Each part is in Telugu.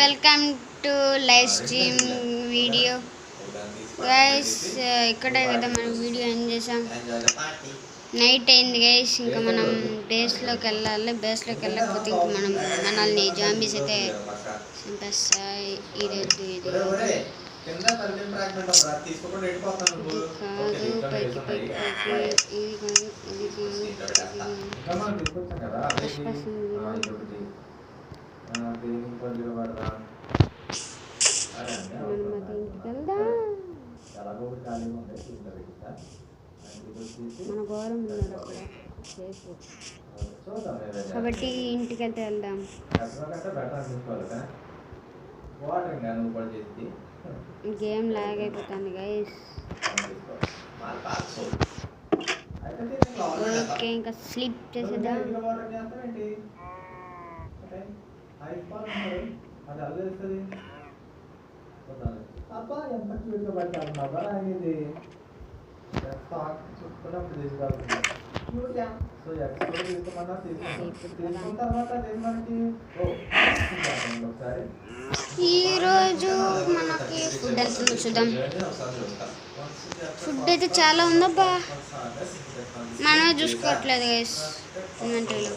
Welcome to live stream video guys. ఇక్కడే కదా మనం వీడియో ఏం చేసాం, నైట్ అయింది గైస్. ఇంకా మనం బేస్లోకి వెళ్ళకపోతే ఇంక మనల్ని జాంబీస్ అయితే చంపేస్తాయి. ఇది కాదు, మన ఘోరం ఉన్నాడు అక్కడ సేఫ్ కాబట్టి ఇంటికి వెళ్తే వెళ్దాం. గేమ్ లాగ్ అయిపోతుంది గైస్. ఓకే, ఇంకా స్లీప్ చేసేద్దాం. అబ్బా ఎంత క్యూట్గా పడతాను బాబా అనేది సో ఎక్స్ప్లోర్ తీసుకోమన్నా తీసుకున్న తర్వాత మనకి ఒకసారి ఈరోజు మనకి ఫుడ్ ఎంత చూద్దాం. ఫుడ్ అయితే చాలా ఉందబ్బా, మనమే చూసుకోవట్లేదు గైస్. ఇన్వెంటరీలో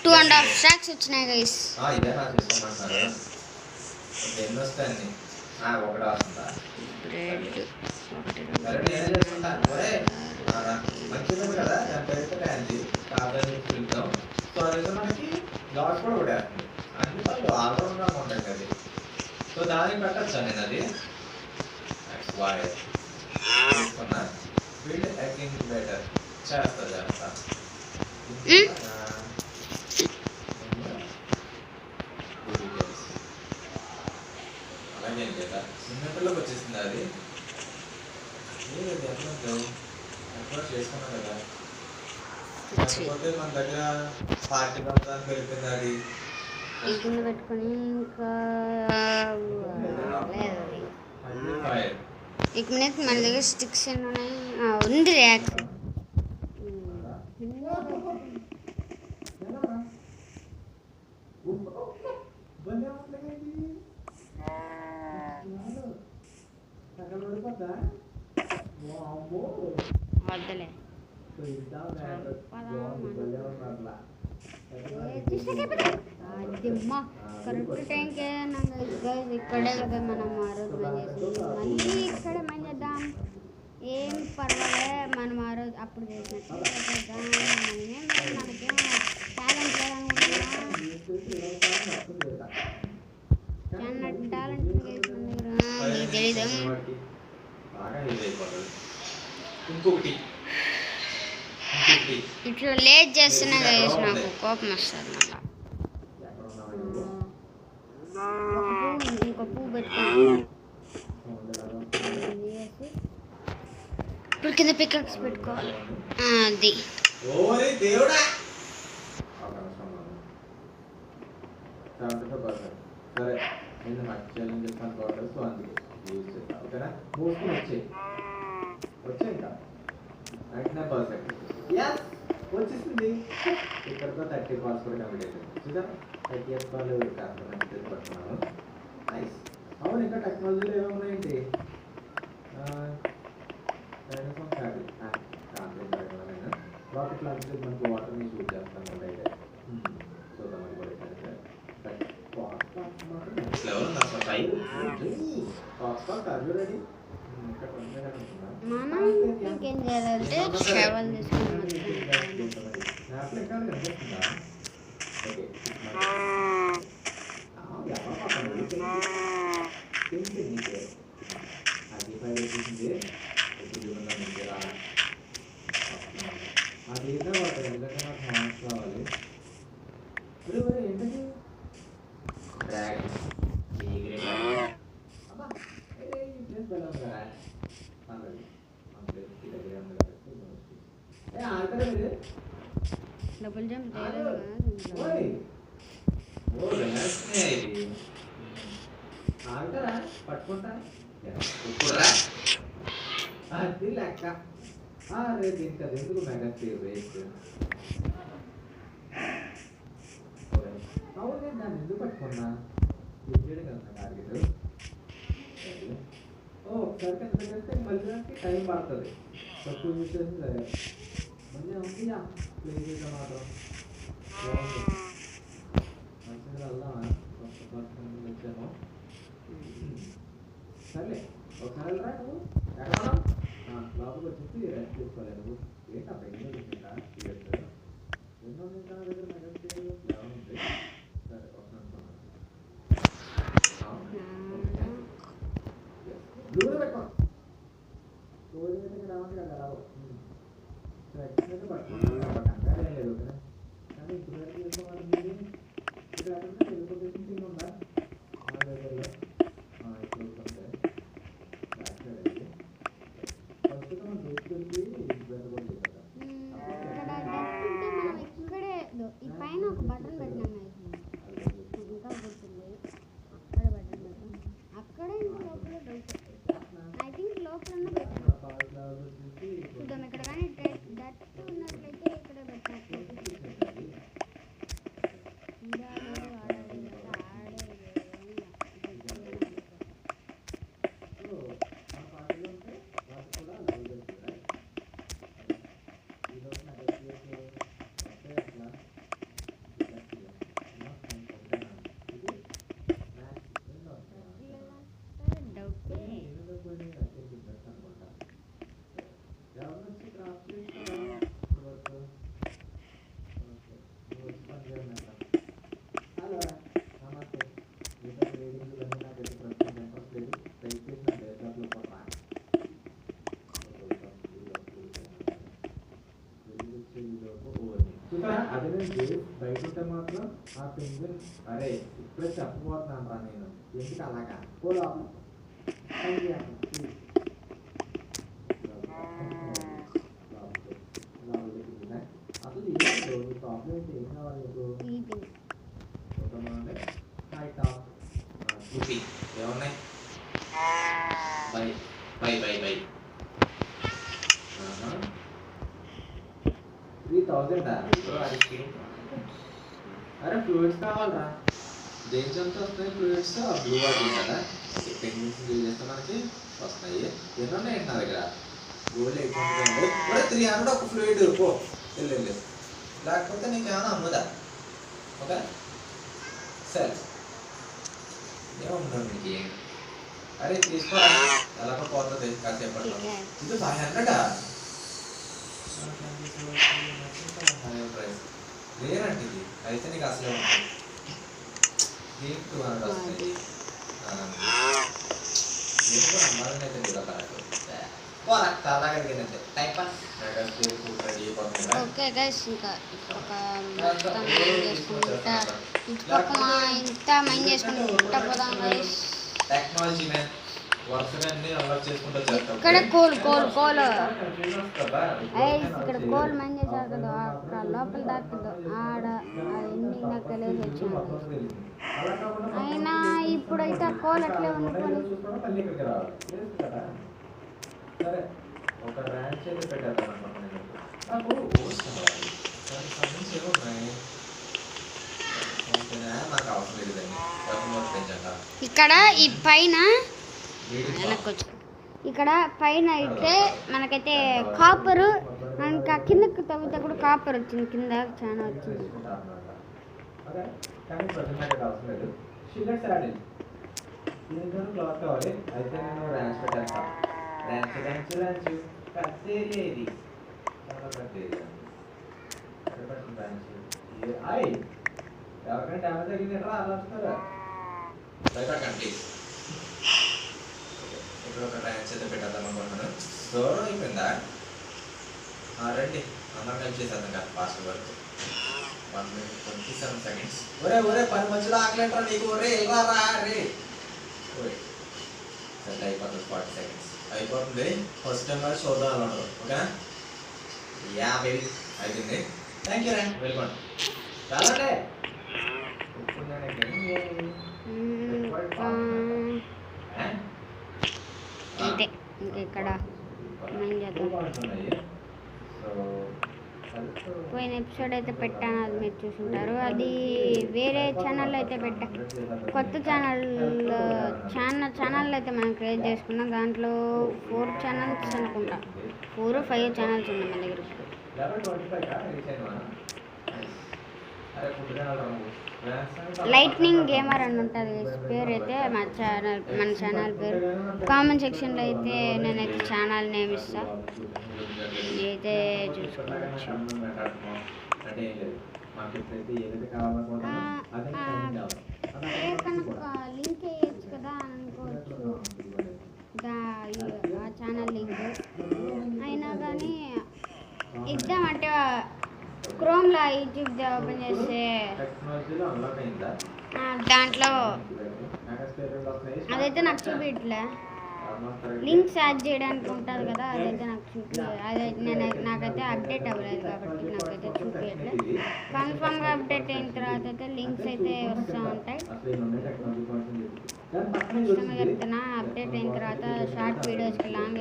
2.5 స్టాక్స్ వచ్చినాయి గైస్. సో దానికి పెట్టచ్చు నేను అది వీళ్ళు అగైన్ బెటర్ చేస్తా అలాగే కదా చిన్నపిల్లకి వచ్చేసింది అది. ఎప్పుడు చేసుకున్నాం కదా, కాకపోతే మన దగ్గర పార్టీ పంపడానికి వెళ్ళిపోయింది అది. కింద పెట్టుకొని ఇంకా ఇక మినిట్ మన దగ్గర స్టిక్స్ ఎన్ని ఉన్నాయి? ఉంది ర్యాక్. వద్దలే కరెక్ట్ టైంకి ఇక్కడే కదా మనం ఆ రోజు చేసింది. మళ్ళీ ఇక్కడ మనం చేద్దాం, ఏం పర్వాలే. మనం ఆ రోజు అప్పుడు చేసినట్టు మనకేం టాలెంట్ లేదనుకుంటున్నా. టాలెంట్ మీకు తెలీదు. ఇట్లా లేట్ చేస్తున్నా గైస్, నాకు కోపం వస్తుంది. మళ్ళీ ఇంకో పువ్వు పెట్టుకోండి. ఇప్పుడు కింద పికాక్స్ పెట్టుకోవాలి. అది వచ్చేసింది. ఇక్కడతో 30 కాల్స్ కూడా కంప్లీట్ అయిపోయింది. చూద్దాం 30th కాల్ పడుతున్నాను. నైస్. అవును, ఇంకా టెక్నాలజీలో ఏమేమి ఉన్నాయండి? రాకెట్ లాంటి మనకు వాటర్ని యూజ్ చేస్తాను అయితే చూద్దాం. అది రెడీ. మనం ఇంకేం చేయాలంటే ట్రావెల్ చేసుకున్నాం. డబుల్ జంప్ పట్టుకుంటా అది లెక్క. అరే దీనికి అది ఎందుకు మెగా స్పీడ్ వేస్ట్? అవును నేను దాన్ని ఎందుకు పట్టుకున్నా? చేయడం కదా నా టార్గెట్. ఓ ఒకసారి ఎంత చేస్తే మళ్ళీ దానికి టైం పడుతుంది. తక్కువ చూసేసి సరే మళ్ళీ ఉంది ప్లే చేయడం మాత్రం మంచిగా వెళ్దామా? ఫస్ట్ పర్సన్ వచ్చాను. సరే ఒకసారి వెళ్ళరా నువ్వు ఎక్కడ లోపలికి వచ్చేసి రెస్ట్ తీసుకోవాలి. నువ్వు ఏంటా ఎన్నో తింటా ఎన్నో తింటా దగ్గర మెగా ఉంది. సరే బ్లూ పెట్టుకో రోజు మీద రావాలి కదా రావు కంగారు ఏం లేదు కానీ ఇప్పుడు చేసుకోవాలి. మీరు ఇక్కడ టెలిపోర్టేషన్ టీమ్ ఉందా మా దగ్గరలో? ఇప్పుడు ఫస్ట్ మనం తీసుకెళ్ళి వెళ్ళకూడదు కదా. ఇక్కడే ఈ పైన ఒక బటన్ పెట్టినాం ఇంకా గుర్తుంది. అక్కడ బటన్ పెట్టాం అక్కడే లోపల ఐ థింక్ లోపల పెట్టాం చూద్దాం. ఇక్కడ కానీ డట్ ఉన్నట్లయితే ఇక్కడ పెట్టాం. అదే బయట ఉంటే మాత్రం ఆ పెంగ్విన్ అరే ఇప్పుడే చెప్పబోతున్నాను రా నేను ఎందుకు అలాగా పోలా అసలు ఏంటో నీ ప్రాబ్లం ఏంటి? ఏం కావాలి నీకు? హాయ్ టాప్ ఏమున్నాయి? బై బై బై బై 3000 అరే ఫ్లూయిడ్స్ కావాలరా. దేని నుంచి వస్తాయి ఫ్లూయిడ్స్? బ్లూ వాటర్ కదా పెంగ్విన్స్ యూజ్ చేస్తే మనకి వస్తాయి. ఎన్ని ఉన్నాయి నా దగ్గర? గోల్డ్ 300 ఒక ఫ్లూయిడ్ పో వెళ్ళు. లేకపోతే నీకు ఏమైనా అమ్ముదా? ఓకే సరే ఏమన్నా నీకు అరే తీసుకోరా ఎలాగో పోతుంది కాసేపట్లో. ఇది 500 రేరంటే ఇది అయితే నీకు అసలే ఉంటుంది. దీనికి 200 వస్తుంది. అమ్మాలనైతే ఓకే గైస్ ఇంకా ఇంత మైండ్ చేసుకుంటా పోదాం గైస్. టెక్నాలజీ మ్యాన్ ఇక్కడ కోల్ ఇక్కడ కోల్ మైండ్ చేశారు కదా అక్కడ లోపల దాకదు ఆడ ఎన్ని నాకు తెలియదు వచ్చినాడు. అయినా ఇప్పుడైతే ఆ కోల్ అట్లే ఉండుకొని ఇక్కడ ఈ పైన ఇక్కడ పైన అయితే మనకైతే కాపరు ఇంకా కిందకి తవ్వితే కూడా కాపర్ వచ్చింది. కింద చాలా వచ్చింది. ఎవరికైనా డ్యామేజ్ తగ్గిందంటారా అలా వస్తారా? ఇక్కడ ఒక ర్యాంచ్ అయితే పెట్టేద్దాం అనుకుంటున్నాను. డోర్ అయిపోయిందా? రండి అందరం కలిసి చేసేద్దాం కదా ఫాస్ట్ వర్క్. 1 minute 27 seconds. ఒరే పని మధ్యలో ఆకలేంట్రా నీకు? ఒరే రా రే సెట్ అయిపోతుంది. 40 seconds అయిపోతుంది. ఫస్ట్ టైం మరి చూద్దాం అలా ఉండదు. ఓకేనా? బేబీ అయిపోయింది. థ్యాంక్ యూ రా వెల్కమ్. చాలంటే అంతే ఇంకా ఇక్కడ పోయిన ఎపిసోడ్ అయితే పెట్టాను, అది మీరు చూసుంటారు. అది వేరే ఛానల్లో అయితే పెట్టా. కొత్త ఛానల్ అయితే మనం క్రియేట్ చేసుకున్నాం. దాంట్లో 4 ఛానల్స్ అనుకుంటా, 4 or 5 ఛానల్స్ ఉన్నాయి మన దగ్గర ఇప్పుడు. లైట్నింగ్ గేమర్ అని ఉంటుంది పేరు అయితే మన ఛానల్ పేరు. కామెంట్ సెక్షన్లో అయితే నేనైతే ఛానల్ నేమ్ ఇస్తా, అయితే చూసుకోవచ్చు. కనుక లింక్ వేయచ్చు కదా అనుకోవచ్చు, ఆ ఛానల్ లింక్ అయినా కానీ ఇద్దామంటే క్రోమ్లో యూట్యూబ్ ఓపెన్ చేస్తే దాంట్లో అదైతే నాకు చూపించలే. లింక్స్ యాడ్ చేయడానికి ఉంటుంది కదా, అదైతే నాకు చూపించలేదు. అదైతే నాకైతే అప్డేట్ అవ్వలేదు కాబట్టి నాకైతే చూపించట్లేదు. కన్ఫామ్గా అప్డేట్ అయిన తర్వాత అయితే లింక్స్ అయితే వస్తూ ఉంటాయి. ఇష్టంగా చెప్తున్నా, అప్డేట్ అయిన తర్వాత షార్ట్ వీడియోస్కి లాంగ్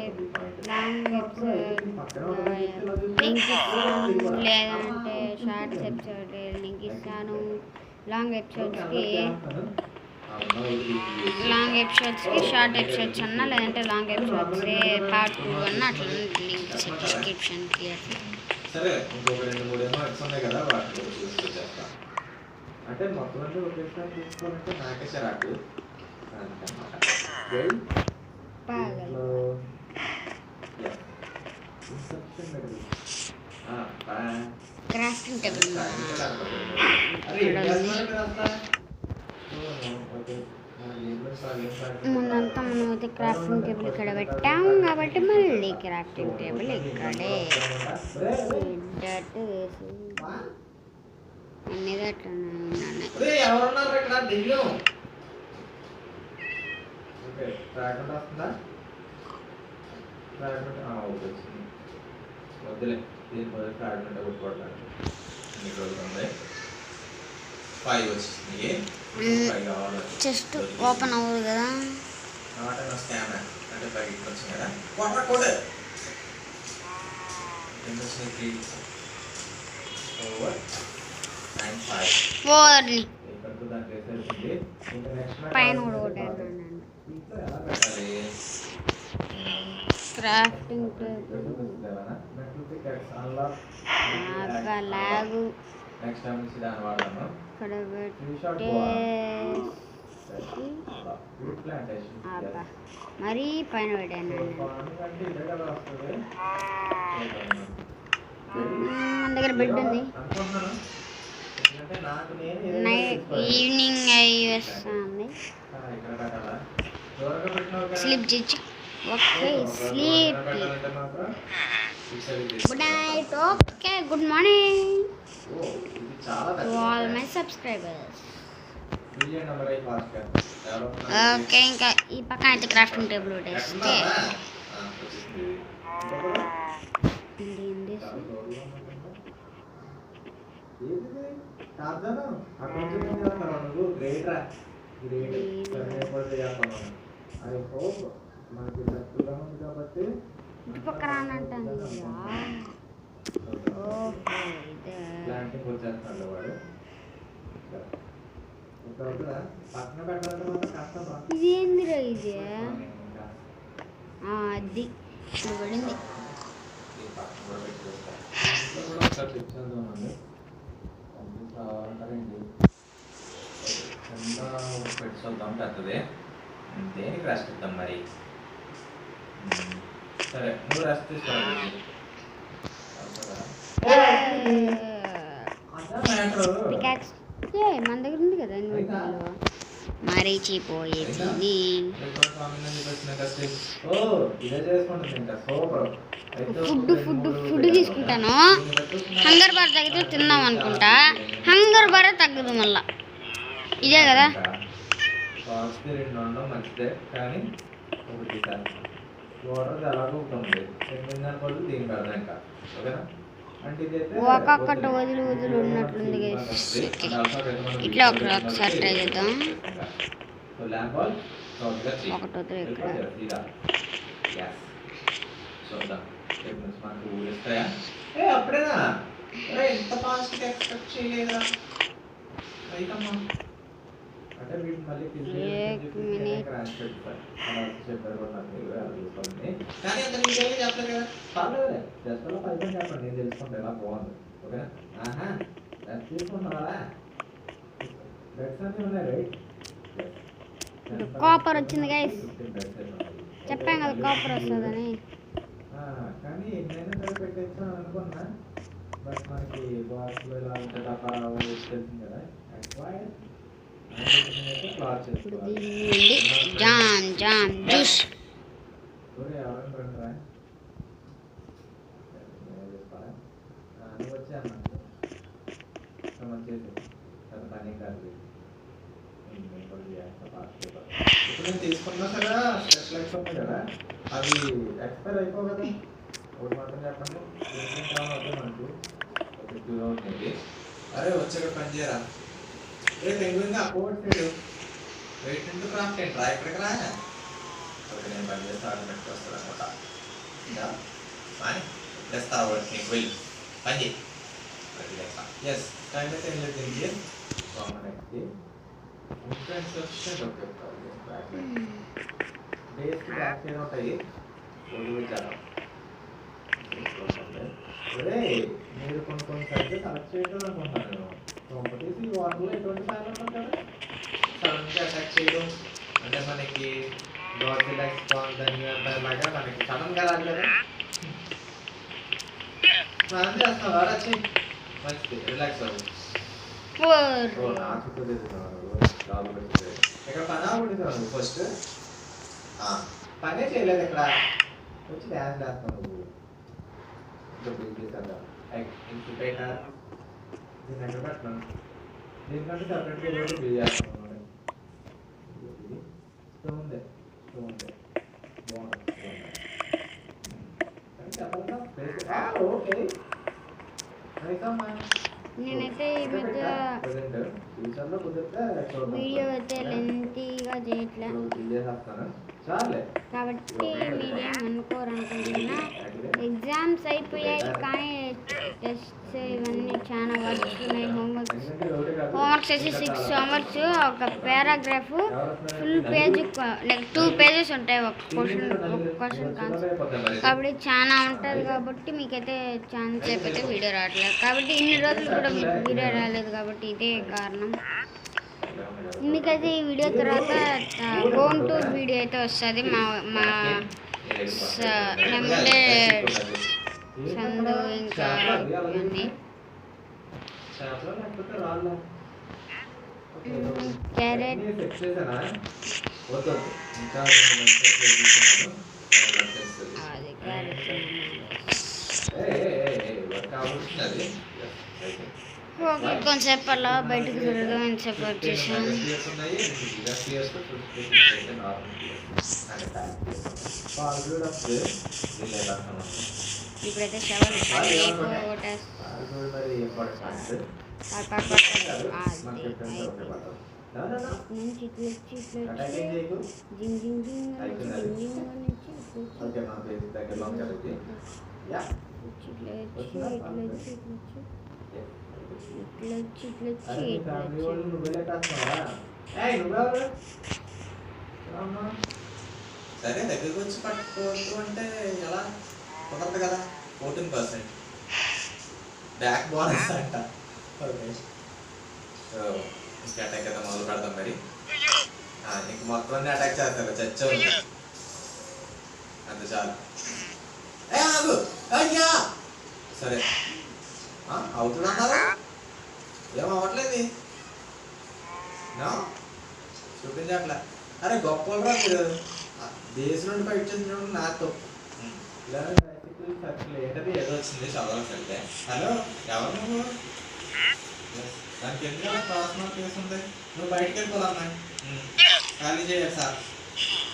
ఎపిసోడ్ లింక్ ఇస్తాను, లేదంటే షార్ట్స్ ఎపిసోడ్ లింక్ ఇస్తాను. లాంగ్ ఎపిసోడ్స్కి షార్ట్ ఎపిసోడ్స్ అన్నా, లేదంటే లాంగ్ ఎపిసోడ్స్ పార్ట్ 2 అన్నా అట్లా లింక్ డిస్క్రిప్షన్కి అట్లా. సరే, ఇంకొక 2-3 ఎక్స్ ఉన్నాయి కదా, వాటిని చూసుకొచ్చేస్తా. అంటే మొత్తం అంటే ఒకేసారి తీసుకోవాలంటే నాకే చిరాకు. క్రాఫ్టింగ్ టేబుల్ ముందంతా మనం అయితే క్రాఫ్టింగ్ టేబుల్ ఇక్కడ పెట్టాం కాబట్టి మళ్ళీ క్రాఫ్టింగ్ టేబుల్ ఇక్కడే వేసి అన్ని వద్దులే, దీని బదులు ఫ్రాగ్మెంట్ కొట్టుకోవడానికి ఎన్ని రోజులు ఉన్నాయి. 5 వచ్చింది, 5 కావాలి. జస్ట్ ఓపెన్ అవ్వదు కదా, స్కామ్ అంటే 5 వచ్చింది కదా. వాటర్ కోడ్ ఎంత వచ్చింది? 3 over 9 5 ఇక్కడితో దానికి వేసేసింది. ఇంకా నెక్స్ట్ పైన కూడా క్రాఫ్టింగ్ టేబుల్ లాగు నెక్స్ట్ టైం నుంచి దాన్ని వాడదాము. ఇక్కడ మరీ పైన పెట్టాను. మన దగ్గర బెడ్ ఉంది. ఈవినింగ్ అయ్యి వస్తుంది. స్లీప్ చేయొచ్చు. Okay, sleep. Good night. Okay, good morning to all my subscribers. Okay, ఇంకా ఈ పక్కన అయితే క్రాఫ్టింగ్ టేబుల్ పెట్టేస్తే ఇటు పక్క రానంటాను. ఇదేందిరా ఇది? అది ఇప్పుడు పడింది. పెట్టుకుందాం పెద్దది, దేనికి రెస్ట్ ఇద్దాం మరి. సరే, నువ్వు రెస్ట్ తీసుకోవాలి. మన దగ్గర ఉంది కదా మరిచిపోయేది. ఫుడ్ తీసుకుంటాను. హంగర్ బార్ తగ్గితే తిందాం అనుకుంటా. హంగర్ బారే తగ్గదు మళ్ళా. ఇదే కదా మంచిదే, కానీ ఒక్కొక్కటి వదిలి ఉన్నట్లుంది. ఇట్లా ఒకసారి ట్రై చేద్దాం. ఒకటి వదిలి ఇక్కడ అరే ఇంత ఫాస్ట్గా ఎక్స్పెక్ట్ చేయలేదా రైట్ అమ్మా అంటే వీటిని మళ్ళీ క్రాష్ పెడతారు అలా చెప్పారు కూడా నాకు అలా చూసుకోండి కానీ అంత డీటెయిల్గా చెప్పలేదు కదా పర్లేదు జస్ట్ అలా 10 చెప్పండి నేను తెలుసుకుంటా ఎలా బాగుంది ఓకేనా ఆహా తీసుకుంటున్నారా బెడ్స్ అన్నీ ఉన్నాయి రైట్ కాపర్ వచ్చింది గైస్ చెప్పాం కదా కాపర్ వస్తుందని కానీ ఎన్నైనా సరే పెట్టచ్చు అని అనుకున్నా బట్ మనకి బాక్స్లో ఇలా ఉంటే డబ్బా తెలిసింది కదా జామ్ జామ్ జ్యూస్ ఎవరైనా రండి రా నువ్వు వచ్చాను మంచిది అది పని కాదు ఇప్పుడు నేను తీసుకున్నా కదా స్పెషల్ ఎక్స్ ఉన్నాయి కదా అది ఎక్స్పైర్ అయిపో కదా ఒకటి మాత్రం చెప్పండి మనకు ఒక 2 అవుతుంది అరే వచ్చాక పని చేయరా రే పెంగుయింది ఆ code side weight into craft ఏంటి రా ఇక్కడికి రా ఓకే నేను పని చేస్తే ఆటోమేటిక్ వస్తుంది అనమాట ఇంకా కానీ తెస్తా నీకు వెళ్ళి పని చేయి ఎస్ టైం అయితే ఏం లేదు దీనికి కామన్ ఎక్కి ఇన్ఫ్లుయెన్స్ వచ్చే ఓకే డేస్కి బ్యాక్ ఏదో ఉంటాయి వదిలించాను అదే మీరు కొన్ని సైజు కలెక్ట్ చేయడం అనుకుంటున్నాను కాంపిటీసి వాటిలో ఎటువంటి సార్లు ఉంటారు కదా సడన్గా అటాక్ చేయడం అంటే మనకి గాడ్జిల్లా లాగా మనకి సడన్గా రాదు కదా స్నానం చేస్తాను వాడు వచ్చి మంచిది రిలాక్స్ అవ్వు నా చుట్టూ ఇక్కడ పని ఆడుతున్నావు ఫస్ట్ పనే చేయలేదు ఇక్కడ వచ్చి డ్యాన్స్ చేస్తాను నువ్వు ఇంకా బిల్ చేశాను ఇంటిపేటర్ దీన్ని ఎక్కడ పెట్టినాను దీనికంటే సపరేట్గా ఏదో బిల్ చేస్తాను బాగుంది ఓకే నేనైతే ఈ మధ్య వీడియో అయితే లెంతీగా చేయట్లేదు కాబట్టి మీరేం అనుకోరు అనుకుంటున్నా ఎగ్జామ్స్ అయిపోయాయి కానీ టెస్ట్స్ ఇవన్నీ చాలా వర్క్స్ ఉన్నాయి హోంవర్క్స్ వచ్చి 6 హోంవర్క్స్ ఒక paragraph full page like 2 pages ఉంటాయి ఒక క్వశ్చన్ కాబట్టి చాలా ఉంటుంది కాబట్టి మీకైతే ఛాన్స్ అయిపోతే వీడియో రావట్లేదు కాబట్టి ఇన్ని రోజులు కూడా మీకు వీడియో రాలేదు కాబట్టి ఇదే కారణం మీకైతే ఈ వీడియో తర్వాత హోమ్ టూర్ వీడియో అయితే వస్తుంది మా ముందే సందు ఇంకా ఇవన్నీ క్యారెట్ అది క్యారెట్ కొంచెంసేపు అలా బయటకు తిరగడం ఎంతసేపు వర్క్ చేసాను ఇప్పుడైతే షవర్ నుంచి ఇట్లా జింగ్ జింగ్ జింగ్ సరే దగ్గరికి వచ్చి పట్టుకోవద్దు అంటే ఎలా కుదరదు కదా 14% బ్యాక్ బోనస్ అంట ఇంకా అటాక్ అయితే మొదలు పెడతాం మరి నీకు మొత్తం అన్ని అటాక్ చేస్తారు చచ్చావు అంత చాలు ఆగు అయ్యా సరే అవుతుందన్నారా ఏం అవ్వట్లేదు చూపించట్లే అరే గొప్ప మీరు దేశం నుండి ఫైట్ చేసిన నాతో ఇలా ఏంటది ఏదో వచ్చింది చదవాల్సి వెళ్తే హలో ఎవరు నువ్వు దానికి ఎందుకు క్రాస్ మార్క్ వేస్తుంది నువ్వు బయటకు వెళ్ళిపోవాలన్నా ఖాళీ చేయాలి సార్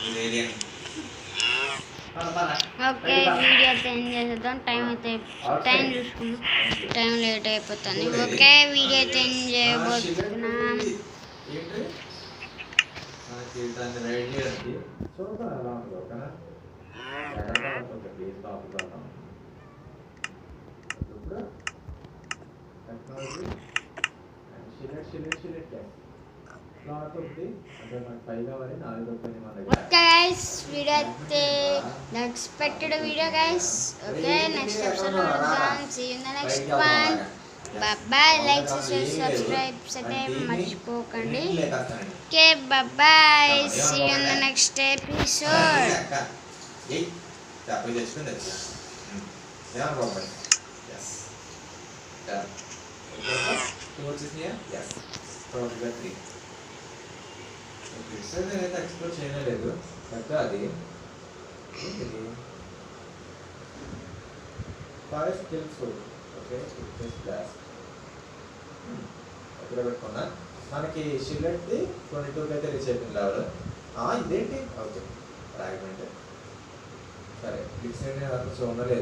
ఇది ఏరియా ఓకే వీడియో అయితే ఎండ్ చేసేద్దాం టైం చూసుకుందాం టైం లేట్ అయిపోతుంది ఓకే వీడియో అయితే ఎండ్ చేయబోతున్నాం దాన్ని రైడ్ చేయడానికి చూద్దాం ఎలా ఉంటుందో ఓకేనా ప్లీజ్ టాప్ ఇప్పుడు షిల్లెట్ క్లాత్ ఉంది అంటే మనకి పైగా మరి 4 రూపాయలు మన దగ్గర. ఓకే గైస్, వీడియో అయితే expected video guys. Okay, next ఎపిసోడ్లో కలుద్దాం. See you in the next one. Bye. Like subscribe అయితే మర్చిపోకండి. Okay bye. See you in the next episode. నేనైతే ఎక్స్ప్లోర్ చేయలేదు పెద్ద అది ఫారెస్ట్ కిల్స్. ఓకే, గ్లాస్ ఎక్కడ పెట్టుకున్నా మనకి షిల్లెట్ది 22 అయితే రీచ్ అయిపోయింది లెవెల్. ఇదేంటి? Okay, fragment. సరే, ఫిక్స్ అయ్యి చూడలేదు.